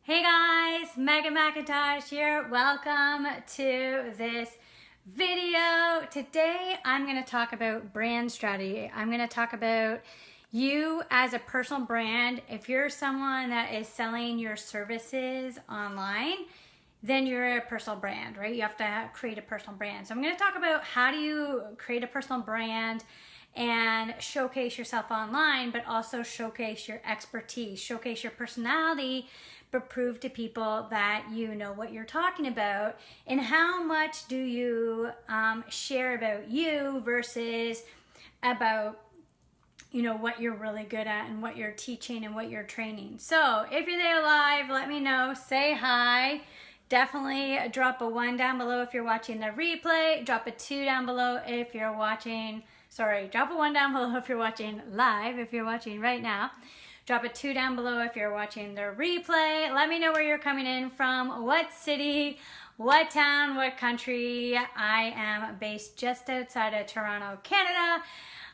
Hey guys, Megan McIntosh here. Welcome to this video. Today I'm going to talk about brand strategy. I'm going to talk about you as a personal brand. If you're someone that is selling your services online, then you're a personal brand, right? You have to create a personal brand. So I'm going to talk about how do you create a personal brand and showcase yourself online, but also showcase your expertise, showcase your personality, but prove to people that you know what you're talking about. And how much do you share about you versus about what you're really good at and what you're teaching and what you're training. So if you're there live, let me know, say hi. Definitely drop a 1 down below if you're watching the replay. Drop a 2 down below if you're watching, drop a 1 down below if you're watching live, if you're watching right now. Drop a 2 down below if you're watching the replay. Let me know where you're coming in from, what city, what town, what country. I am based just outside of Toronto, Canada.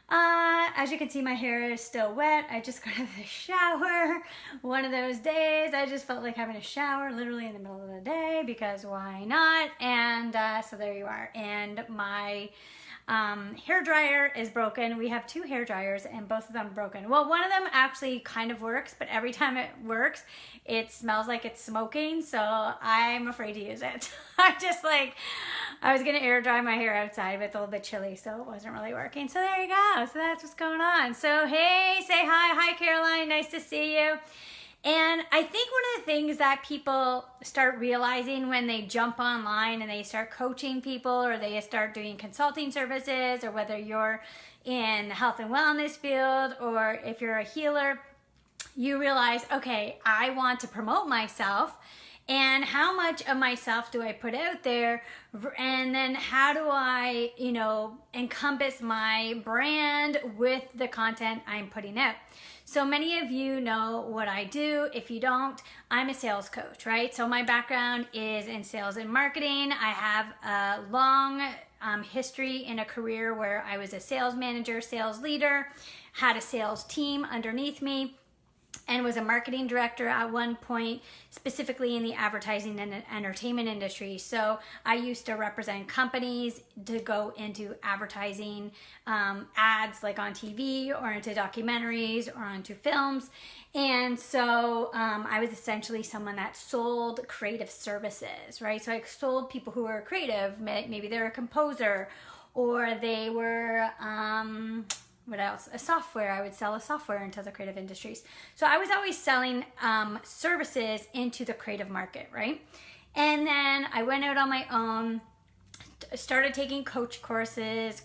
As you can see, my hair is still wet. I just got out of the shower. One of those days, I just felt like having a shower literally in the middle of the day because why not? And so there you are. And my hair dryer is broken. We have 2 hair dryers and both of them broken. Well, one of them actually kind of works, but every time it works, it smells like it's smoking. So I'm afraid to use it. I was going to air dry my hair outside, but it's a little bit chilly, so it wasn't really working. So there you go. So that's what's going on. So hey, say hi. Hi, Caroline. Nice to see you. And I think one of the things that people start realizing when they jump online and they start coaching people or they start doing consulting services, or whether you're in the health and wellness field or if you're a healer, you realize, okay, I want to promote myself. And how much of myself do I put out there? And then how do I, encompass my brand with the content I'm putting out? So many of you know what I do. If you don't, I'm a sales coach, right? So my background is in sales and marketing. I have a long history in a career where I was a sales manager, sales leader, had a sales team underneath me, and was a marketing director at one point, specifically in the advertising and entertainment industry. So I used to represent companies to go into advertising ads like on TV or into documentaries or onto films. And so I was essentially someone that sold creative services, right? So I sold people who were creative. Maybe they're a composer or they were... what else? A software. I would sell a software into the creative industries. So I was always selling services into the creative market, right? And then I went out on my own, started taking coach courses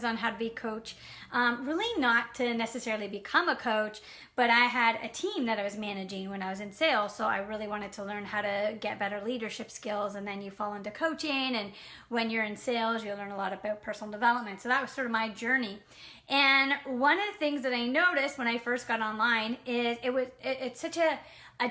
on how to be a coach. Really not to necessarily become a coach, but I had a team that I was managing when I was in sales. So I really wanted to learn how to get better leadership skills. And then you fall into coaching. And when you're in sales, you learn a lot about personal development. So that was sort of my journey. And one of the things that I noticed when I first got online is it's such a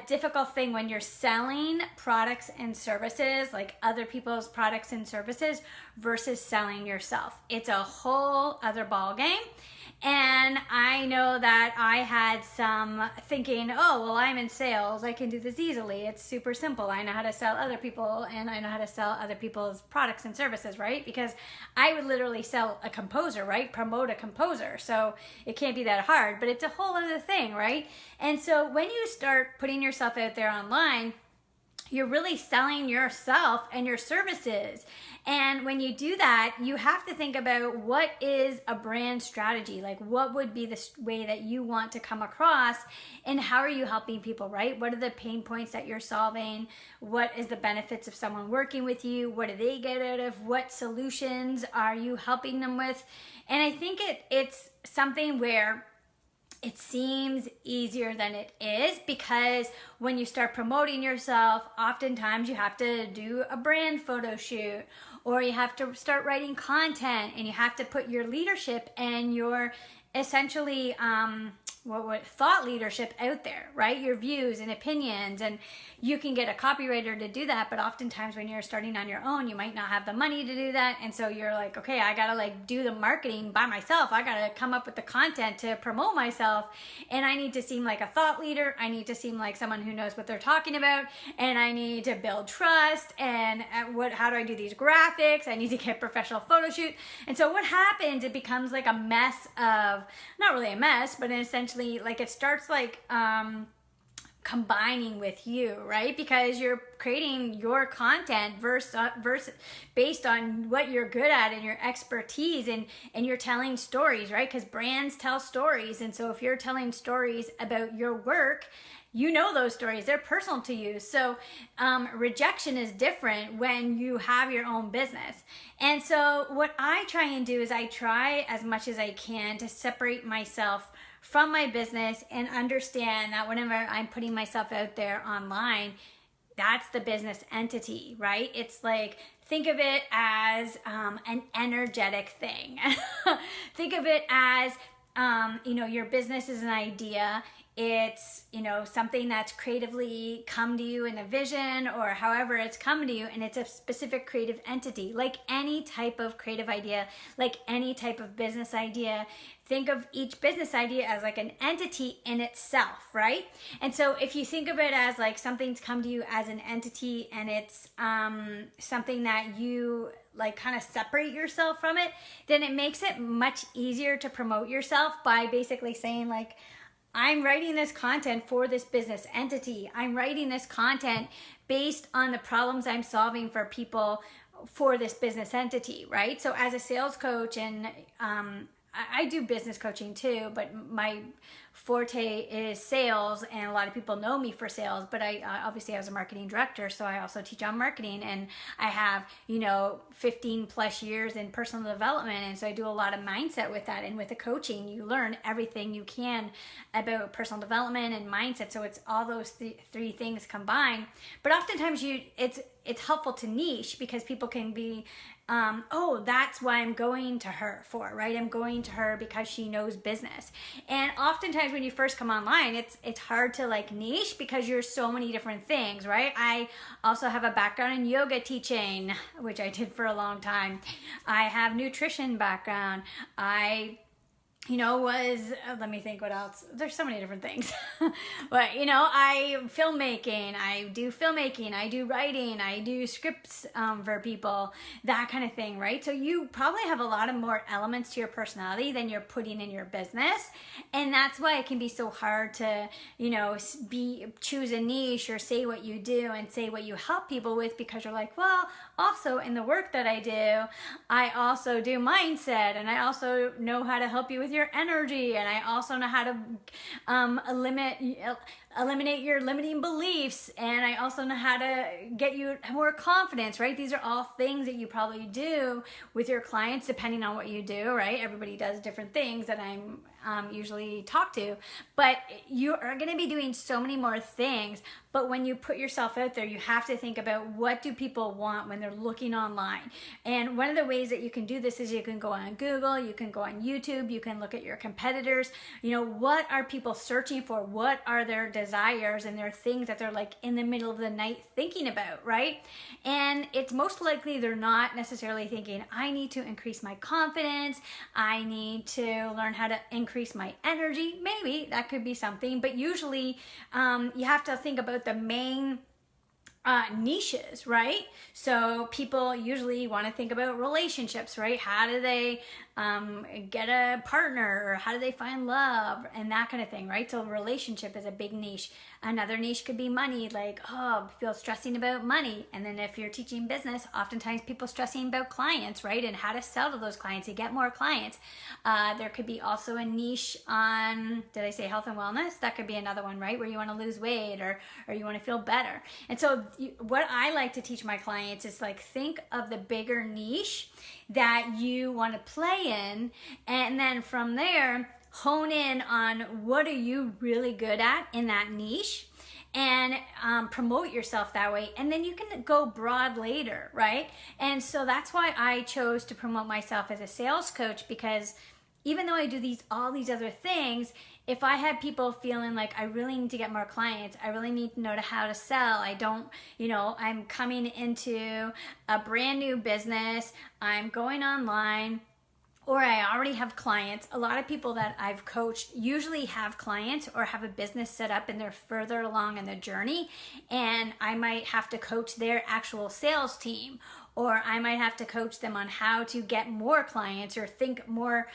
difficult thing when you're selling products and services, like other people's products and services, versus selling yourself. It's a whole other ball game. And I know that I had some thinking, oh, well, I'm in sales. I can do this easily. It's super simple. I know how to sell other people and I know how to sell other people's products and services, right? Because I would literally sell a composer, right? Promote a composer. So it can't be that hard, but it's a whole other thing, right? And so when you start putting yourself out there online, you're really selling yourself and your services. And when you do that, you have to think about what is a brand strategy? Like what would be the way that you want to come across and how are you helping people, right? What are the pain points that you're solving? What is the benefits of someone working with you? What do they get out of? What solutions are you helping them with? And I think it's something where it seems easier than it is, because when you start promoting yourself, oftentimes you have to do a brand photo shoot or you have to start writing content and you have to put your leadership and your essentially thought leadership out there, right? Your views and opinions, and you can get a copywriter to do that, but oftentimes when you're starting on your own, you might not have the money to do that, and so you're like, okay, I gotta like do the marketing by myself. I gotta come up with the content to promote myself, and I need to seem like a thought leader. I need to seem like someone who knows what they're talking about, and I need to build trust, and how do I do these graphics? I need to get professional photo shoot. And so what happens, it becomes like a mess of, not really a mess, but essentially like it starts like combining with you, right? Because you're creating your content versus based on what you're good at and your expertise, and you're telling stories, right? Because brands tell stories. And so if you're telling stories about your work, you know those stories, they're personal to you. So rejection is different when you have your own business. And so what I try and do is I try as much as I can to separate myself from my business and understand that whenever I'm putting myself out there online, that's the business entity, right? It's like, think of it as an energetic thing. Think of it as, your business is an idea. It's, something that's creatively come to you in a vision or however it's come to you, and it's a specific creative entity. Like any type of creative idea, like any type of business idea, think of each business idea as like an entity in itself, right? And so if you think of it as like something's come to you as an entity, and it's something that you like kind of separate yourself from it, then it makes it much easier to promote yourself by basically saying like, I'm writing this content for this business entity. I'm writing this content based on the problems I'm solving for people for this business entity, right? So as a sales coach, and I do business coaching too, but my forte is sales, and a lot of people know me for sales, but I was a marketing director, so I also teach on marketing, and I have 15 plus years in personal development, and so I do a lot of mindset with that. And with the coaching, you learn everything you can about personal development and mindset, so it's all those three things combined. But oftentimes it's helpful to niche, because people can be that's why I'm going to her for, right? I'm going to her because she knows business. And oftentimes when you first come online, it's hard to like niche, because you're so many different things, right? I also have a background in yoga teaching, which I did for a long time. I have nutrition background. Let me think what else. There's so many different things. But, I do filmmaking, I do writing, I do scripts for people, that kind of thing, right? So you probably have a lot of more elements to your personality than you're putting in your business. And that's why it can be so hard to, choose a niche or say what you do and say what you help people with, because you're like, well, also in the work that I do, I also do mindset, and I also know how to help you with your energy, and I also know how to eliminate your limiting beliefs, and I also know how to get you more confidence, right? These are all things that you probably do with your clients, depending on what you do, right? Everybody does different things that I'm usually talk to, but you are going to be doing so many more things. But when you put yourself out there, you have to think about, what do people want when they're looking online? And one of the ways that you can do this is you can go on Google, you can go on YouTube, you can look at your competitors. What are people searching for? What are their desires and their things that they're like in the middle of the night thinking about, right? And it's most likely they're not necessarily thinking, I need to increase my confidence, I need to learn how to increase my energy. Maybe that could be something, but usually you have to think about the main niches, right? So people usually want to think about relationships, right? How do they get a partner, or how do they find love, and that kind of thing, right? So relationship is a big niche. Another niche could be money, like, people stressing about money. And then if you're teaching business, oftentimes people stressing about clients, right? And how to sell to those clients to get more clients. There could be also a niche on, did I say health and wellness? That could be another one, right? Where you want to lose weight, or you want to feel better. And so what I like to teach my clients is like, think of the bigger niche that you want to play in, and then from there hone in on what are you really good at in that niche, and promote yourself that way, and then you can go broad later, right? And so that's why I chose to promote myself as a sales coach, because even though I do all these other things, if I had people feeling like I really need to get more clients, I really need to know how to sell, I don't, I'm coming into a brand new business, I'm going online, or I already have clients. A lot of people that I've coached usually have clients or have a business set up and they're further along in the journey, and I might have to coach their actual sales team, or I might have to coach them on how to get more clients or think more,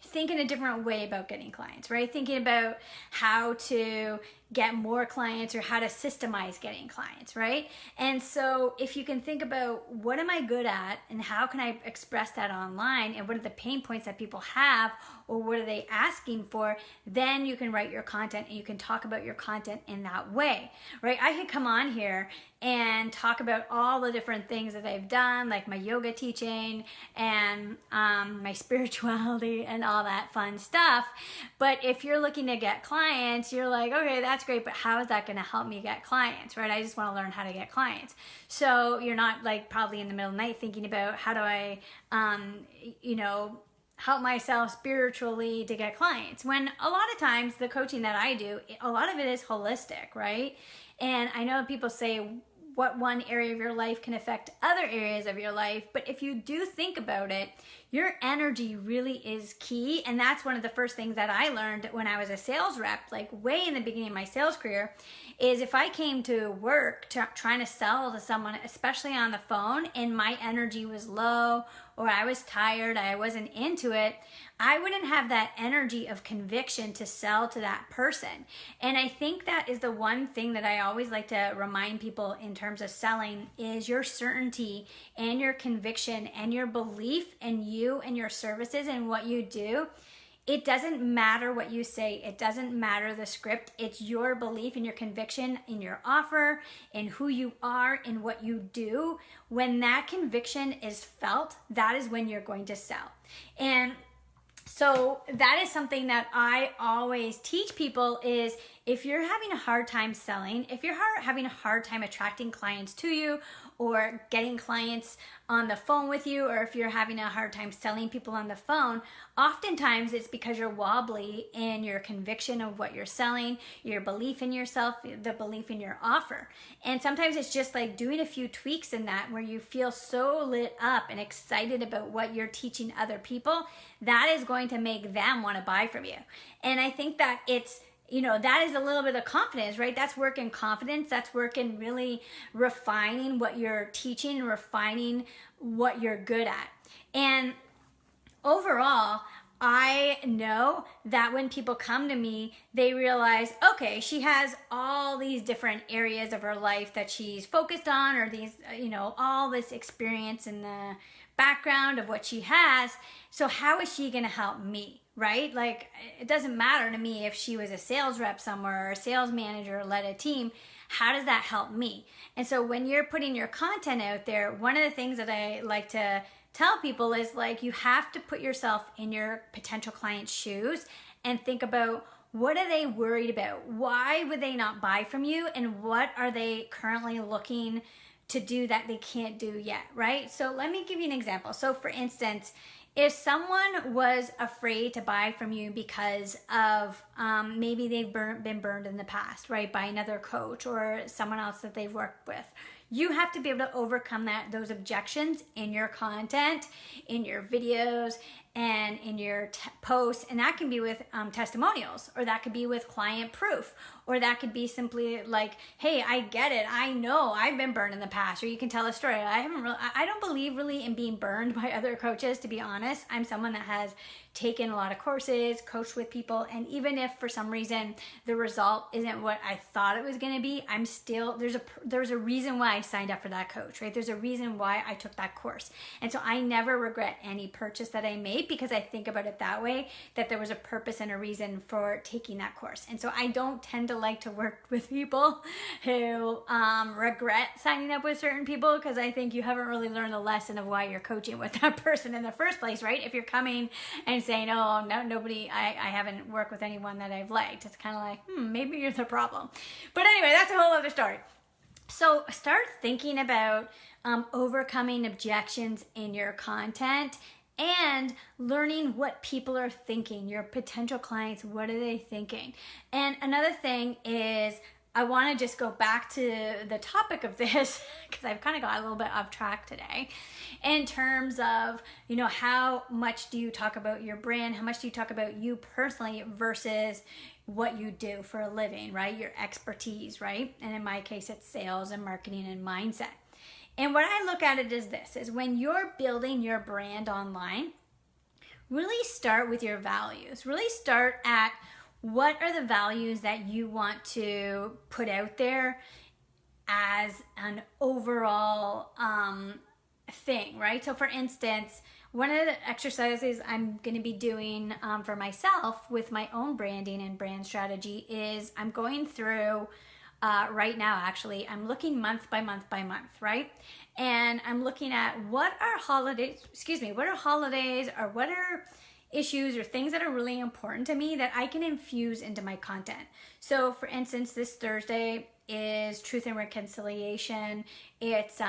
think in a different way about getting clients, right? Thinking about how to get more clients or how to systemize getting clients, right? And so if you can think about what am I good at and how can I express that online and what are the pain points that people have or what are they asking for, then you can write your content and you can talk about your content in that way, right? I could come on here and talk about all the different things that I've done, like my yoga teaching and my spirituality and all that fun stuff. But if you're looking to get clients, you're like, okay, that's great, but how is that going to help me get clients, right? I just want to learn how to get clients. So you're not like probably in the middle of the night thinking about how do I, help myself spiritually to get clients. When a lot of times the coaching that I do, a lot of it is holistic, right? And I know people say what one area of your life can affect other areas of your life, but if you do think about it, your energy really is key. And that's one of the first things that I learned when I was a sales rep, like way in the beginning of my sales career, is if I came to work trying to sell to someone, especially on the phone, and my energy was low or I was tired, I wasn't into it, I wouldn't have that energy of conviction to sell to that person. And I think that is the one thing that I always like to remind people in terms of selling is your certainty and your conviction and your belief in you and your services and what you do. It doesn't matter what you say. It doesn't matter the script. It's your belief and your conviction in your offer, in who you are, in what you do. When that conviction is felt, that is when you're going to sell. And so that is something that I always teach people is if you're having a hard time selling, if you're having a hard time attracting clients to you or getting clients on the phone with you, or if you're having a hard time selling people on the phone, oftentimes it's because you're wobbly in your conviction of what you're selling, your belief in yourself, the belief in your offer. And sometimes it's just like doing a few tweaks in that where you feel so lit up and excited about what you're teaching other people, that is going to make them want to buy from you. And I think that it's, that is a little bit of confidence, right? That's work in confidence. That's work in really refining what you're teaching, refining what you're good at. And overall, I know that when people come to me, they realize, okay, she has all these different areas of her life that she's focused on, or these, all this experience in the background of what she has. So how is she going to help me? Right? Like, it doesn't matter to me if she was a sales rep somewhere or a sales manager or led a team. How does that help me? And so when you're putting your content out there, one of the things that I like to tell people is like, you have to put yourself in your potential client's shoes and think about what are they worried about? Why would they not buy from you? And what are they currently looking to do that they can't do yet, right? So let me give you an example. So for instance, if someone was afraid to buy from you because of maybe they've been burned in the past, right, by another coach or someone else that they've worked with, you have to be able to overcome those objections in your content, in your videos, and in your posts. And that can be with testimonials, or that could be with client proof, or that could be simply like, hey, I get it. I know I've been burned in the past. Or you can tell a story. I don't believe really in being burned by other coaches, to be honest. I'm someone that has taken a lot of courses, coached with people, and even if for some reason the result isn't what I thought it was going to be, I'm still, there's a reason why I signed up for that coach, right? There's a reason why I took that course. And so I never regret any purchase that I made because I think about it that way, that there was a purpose and a reason for taking that course. And so I don't tend to like to work with people who regret signing up with certain people, because I think you haven't really learned the lesson of why you're coaching with that person in the first place, right? If you're coming and saying, oh, no, nobody, I haven't worked with anyone that I've liked, it's kind of like, maybe you're the problem. But anyway, that's a whole other story. So start thinking about overcoming objections in your content and learning what people are thinking, your potential clients, what are they thinking? And another thing is, I want to just go back to the topic of this because I've kind of got a little bit off track today in terms of, how much do you talk about your brand? How much do you talk about you personally versus what you do for a living, right? Your expertise, right? And in my case, it's sales and marketing and mindset. And what I look at it is this, is when you're building your brand online, really start with your values. Really start at what are the values that you want to put out there as an overall thing, right? So for instance, one of the exercises I'm going to be doing for myself with my own branding and brand strategy is I'm going through right now, actually, I'm looking month by month by month, right? And I'm looking at what are holidays or what are issues or things that are really important to me that I can infuse into my content. So for instance, this Thursday is Truth and Reconciliation. It's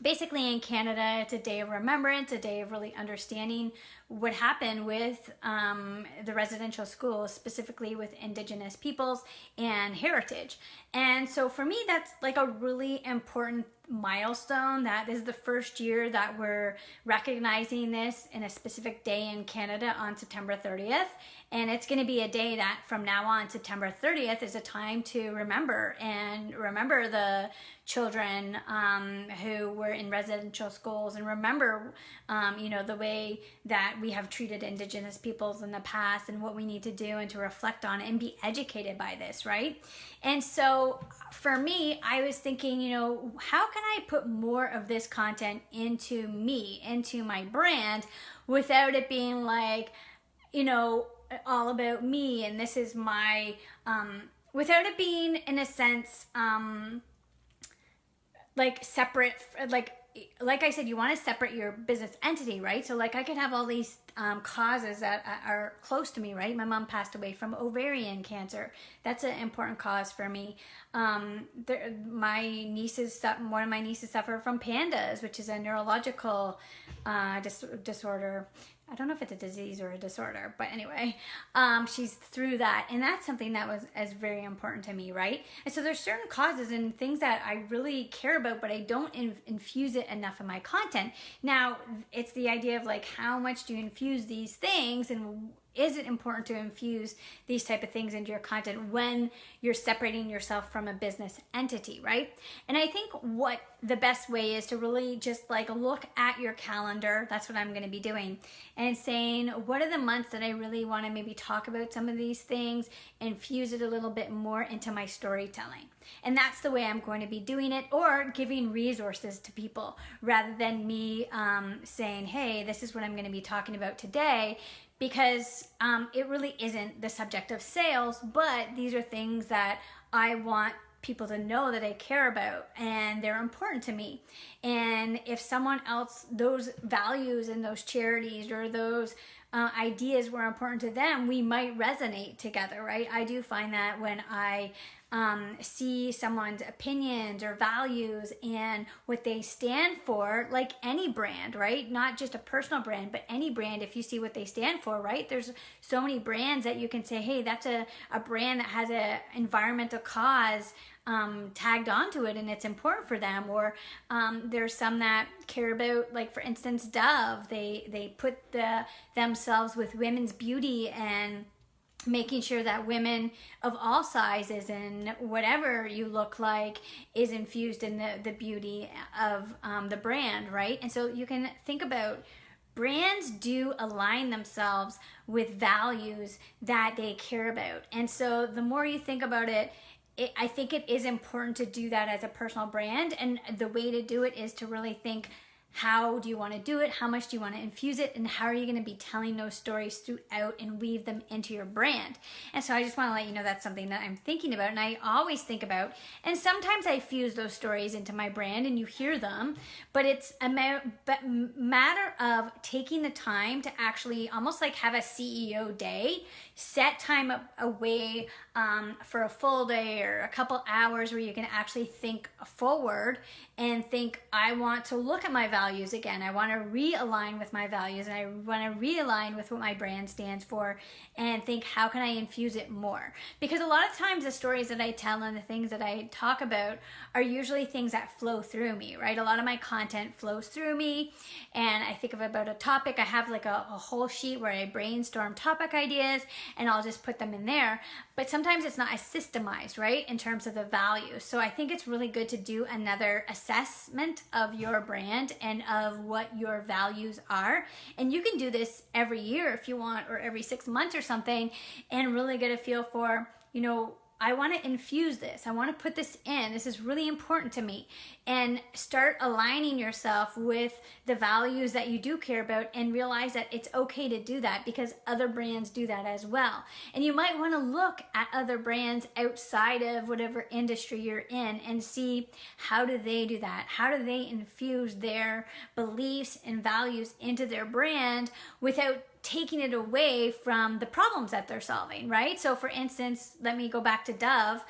basically in Canada, it's a day of remembrance, a day of really understanding what happened with the residential schools, specifically with Indigenous peoples and heritage. And so for me, that's like a really important milestone. That is the first year that we're recognizing this in a specific day in Canada on September 30th. And it's going to be a day that from now on, September 30th is a time to remember the children who were in residential schools, and remember, the way that we have treated Indigenous peoples in the past and what we need to do and to reflect on and be educated by this, right? And so for me, I was thinking, how can I put more of this content into me, into my brand, without it being like, all about me and this is my, without it being in a sense, like separate, like I said, you want to separate your business entity, right? So like I could have all these causes that are close to me, right? My mom passed away from ovarian cancer. That's an important cause for me. One of my nieces suffer from PANDAS, which is a neurological disorder. I don't know if it's a disease or a disorder, but anyway, she's through that. And that's something that was very important to me, right? And so there's certain causes and things that I really care about, but I don't infuse it enough in my content. Now, it's the idea of like, how much do you infuse these things, and is it important to infuse these type of things into your content when you're separating yourself from a business entity, right? And I think what the best way is to really just like look at your calendar. That's what I'm going to be doing, and saying, what are the months that I really want to maybe talk about some of these things, infuse it a little bit more into my storytelling. And that's the way I'm going to be doing it, or giving resources to people rather than me saying, hey, this is what I'm going to be talking about today. Because it really isn't the subject of sales, but these are things that I want people to know that I care about and they're important to me. And if someone else, those values and those charities or those ideas were important to them, we might resonate together, right? I do find that when I see someone's opinions or values and what they stand for, like any brand, right? Not just a personal brand, but any brand, if you see what they stand for, right? There's so many brands that you can say, hey, that's a brand that has a environmental cause tagged onto it and it's important for them. Or there's some that care about, like for instance, Dove, they put themselves with women's beauty and making sure that women of all sizes and whatever you look like is infused in the beauty of the brand, right? And so you can think about brands do align themselves with values that they care about. And so the more you think about it, I think it is important to do that as a personal brand. And the way to do it is to really think, how do you want to do it? How much do you want to infuse it? And how are you going to be telling those stories throughout and weave them into your brand? And so I just want to let you know that's something that I'm thinking about and I always think about. And sometimes I fuse those stories into my brand and you hear them, but it's a matter of taking the time to actually almost like have a CEO day, set time away for a full day or a couple hours where you can actually think forward and think, I want to look at my values values again. I want to realign with my values, and I want to realign with what my brand stands for, and think, how can I infuse it more? Because a lot of times the stories that I tell and the things that I talk about are usually things that flow through me, right? A lot of my content flows through me, and I think about a topic. I have like a whole sheet where I brainstorm topic ideas, and I'll just put them in there. But sometimes it's not as systemized, right, in terms of the value. So I think it's really good to do another assessment of your brand and of what your values are. And you can do this every year if you want, or every 6 months or something, and really get a feel for, I want to infuse this. I want to put this in. This is really important to me. And start aligning yourself with the values that you do care about, and realize that it's okay to do that because other brands do that as well. And you might want to look at other brands outside of whatever industry you're in and see, how do they do that? How do they infuse their beliefs and values into their brand without taking it away from the problems that they're solving, right? So for instance, let me go back to Dove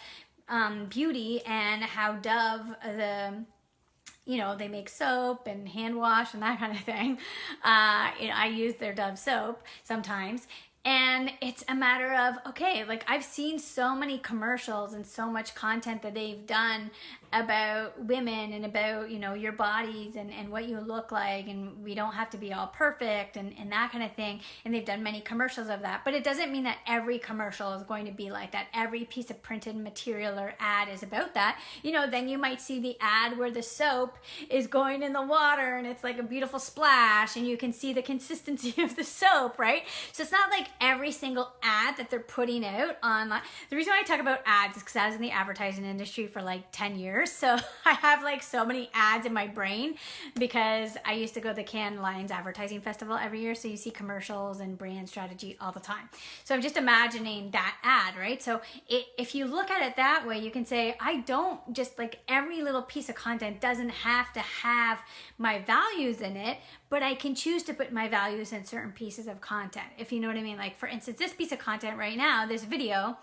Beauty, and how Dove, they make soap and hand wash and that kind of thing. I use their Dove soap sometimes. And it's a matter of, okay, like I've seen so many commercials and so much content that they've done about women and about, your bodies and what you look like, and we don't have to be all perfect and that kind of thing. And they've done many commercials of that. But it doesn't mean that every commercial is going to be like that. Every piece of printed material or ad is about that. Then you might see the ad where the soap is going in the water and it's like a beautiful splash, and you can see the consistency of the soap, right? So it's not like every single ad that they're putting out online. The reason why I talk about ads is because I was in the advertising industry for like 10 years. So I have like so many ads in my brain, because I used to go to the Cannes Lions Advertising Festival every year. So you see commercials and brand strategy all the time. So I'm just imagining that ad, right? So if you look at it that way, you can say, I don't just like, every little piece of content doesn't have to have my values in it, but I can choose to put my values in certain pieces of content, if you know what I mean. Like for instance, this piece of content right now, this video,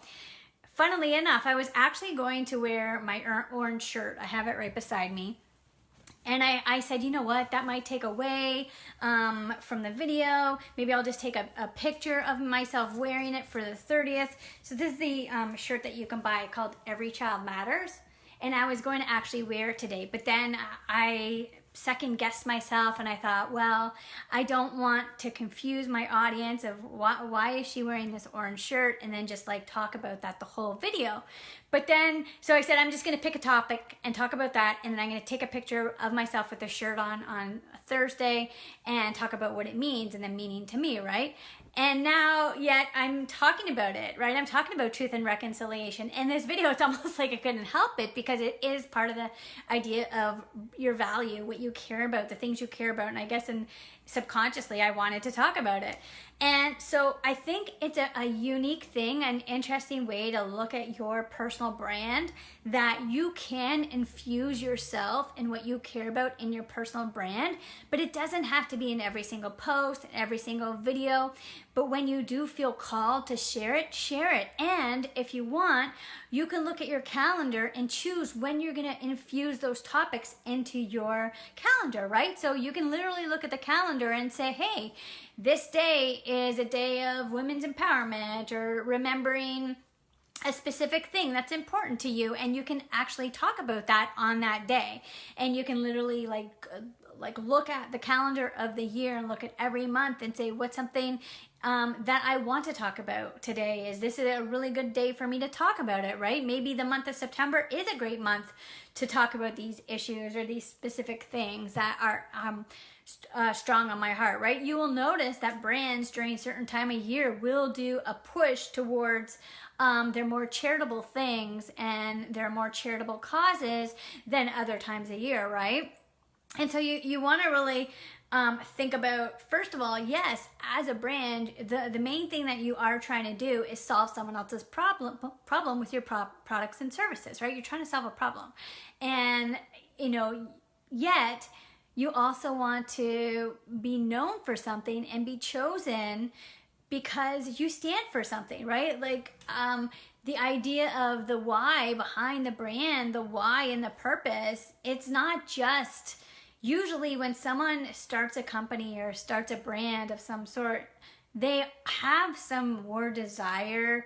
funnily enough, I was actually going to wear my orange shirt. I have it right beside me. And I said, you know what, that might take away from the video. Maybe I'll just take a picture of myself wearing it for the 30th. So this is the shirt that you can buy called Every Child Matters. And I was going to actually wear it today. But then I second guessed myself, and I thought, well, I don't want to confuse my audience of why is she wearing this orange shirt, and then just like talk about that the whole video. But then, so I said, I'm just going to pick a topic and talk about that, and then I'm going to take a picture of myself with the shirt on Thursday and talk about what it means and the meaning to me, right? And now, yet I'm talking about it, right? I'm talking about truth and reconciliation. In this video, it's almost like I couldn't help it, because it is part of the idea of your value, what you care about, the things you care about. And I guess subconsciously, I wanted to talk about it. And so I think it's a unique thing, an interesting way to look at your personal brand, that you can infuse yourself in what you care about in your personal brand, but it doesn't have to be in every single post, every single video. But when you do feel called to share it, share it. And if you want, you can look at your calendar and choose when you're going to infuse those topics into your calendar, right? So you can literally look at the calendar and say, hey, this day is a day of women's empowerment, or remembering a specific thing that's important to you, and you can actually talk about that on that day. And you can literally like look at the calendar of the year and look at every month and say, what's something that I want to talk about today? Is this a really good day for me to talk about it, right? Maybe the month of September is a great month to talk about these issues or these specific things that are strong on my heart, right? You will notice that brands during a certain time of year will do a push towards their more charitable things and their more charitable causes than other times of year, right? And so you want to really think about, first of all, yes, as a brand, the main thing that you are trying to do is solve someone else's problem with your products and services, right? You're trying to solve a problem. And, yet you also want to be known for something and be chosen because you stand for something, right? Like the idea of the why behind the brand, the why and the purpose, it's not just usually when someone starts a company or starts a brand of some sort, they have some more desire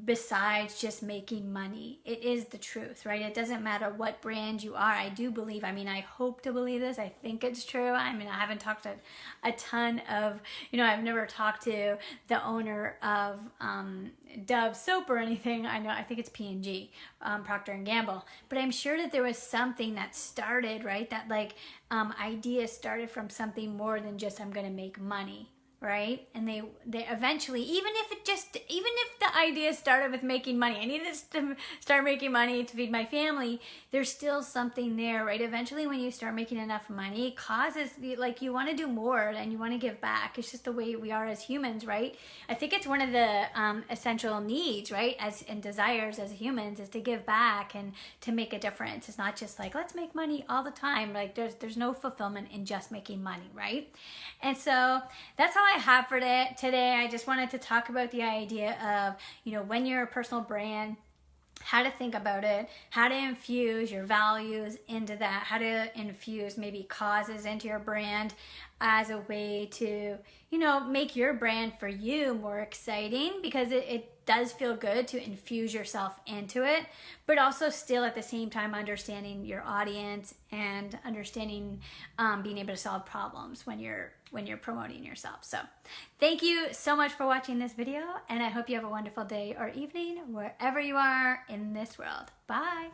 besides just making money. It is the truth, right? It doesn't matter what brand you are. I do believe, I mean, I hope to believe this. I think it's true. I mean, I haven't talked to a ton of, I've never talked to the owner of Dove soap or anything. I think it's P&G, Procter & Gamble. But I'm sure that there was something that started, right? That idea started from something more than just I'm going to make money. Right? And they eventually, even if the idea started with making money, I needed to start making money to feed my family, there's still something there, right? Eventually when you start making enough money, it causes, you want to do more and you want to give back. It's just the way we are as humans, right? I think it's one of the essential needs, right? And desires as humans is to give back and to make a difference. It's not just let's make money all the time. There's no fulfillment in just making money, right? And so that's all I have for today. I just wanted to talk about the idea of, when you're a personal brand, how to think about it, how to infuse your values into that, how to infuse maybe causes into your brand as a way to, make your brand for you more exciting, because it does feel good to infuse yourself into it, but also still at the same time understanding your audience and understanding being able to solve problems when you're promoting yourself. So thank you so much for watching this video, and I hope you have a wonderful day or evening wherever you are in this world. Bye.